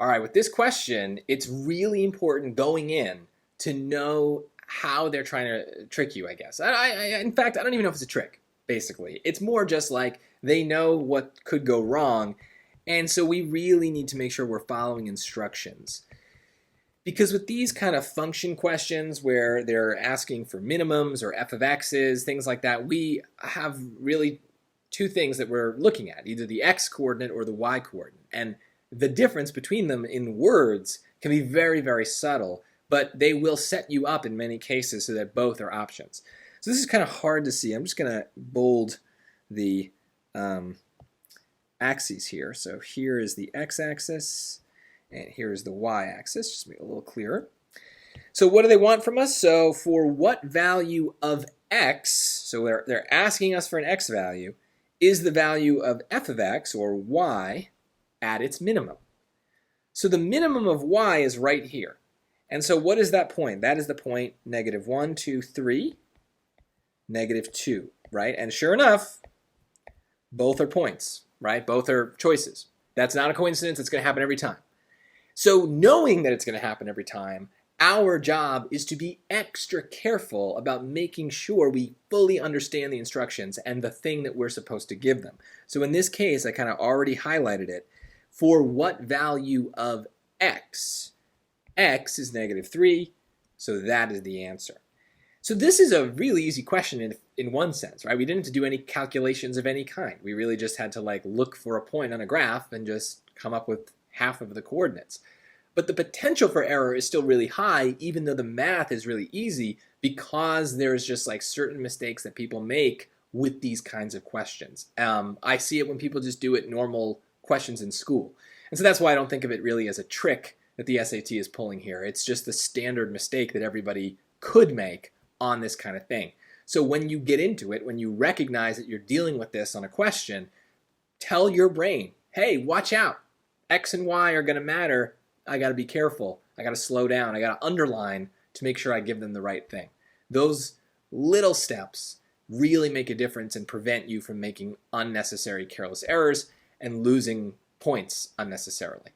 All right, with this question, it's really important going in to know how they're trying to trick you, I guess. In fact, I don't even know if it's a trick, basically. It's more just like they know what could go wrong, and so we really need to make sure we're following instructions. Because with these kind of function questions where they're asking for minimums or f of x's, things like that, we have really two things that we're looking at, either the x coordinate or the y coordinate. And the difference between them in words can be very, very subtle, but they will set you up in many cases so that both are options. So this is kind of hard to see. I'm just going to bold the axes here. So here is the x-axis, and here is the y-axis, just to make it a little clearer. So what do they want from us? So for what value of x, so they're asking us for an x value, is the value of f of x, or y, at its minimum? So the minimum of y is right here. And so what is that point? That is the point -1, 2, 3, -2, right? And sure enough, both are points, right? Both are choices. That's not a coincidence. It's going to happen every time. So knowing that it's going to happen every time, our job is to be extra careful about making sure we fully understand the instructions and the thing that we're supposed to give them. So in this case, I kind of already highlighted it. For what value of x? X is -3, so that is the answer. So this is a really easy question in one sense, right? We didn't have to do any calculations of any kind. We really just had to look for a point on a graph and just come up with half of the coordinates. But the potential for error is still really high, even though the math is really easy, because there's just certain mistakes that people make with these kinds of questions. I see it when people just do it normal questions in school. And so that's why I don't think of it really as a trick that the SAT is pulling here. It's just the standard mistake that everybody could make on this kind of thing. So when you get into it, when you recognize that you're dealing with this on a question, tell your brain, hey, watch out. X and Y are going to matter. I got to be careful. I got to slow down. I got to underline to make sure I give them the right thing. Those little steps really make a difference and prevent you from making unnecessary careless errors and losing points unnecessarily.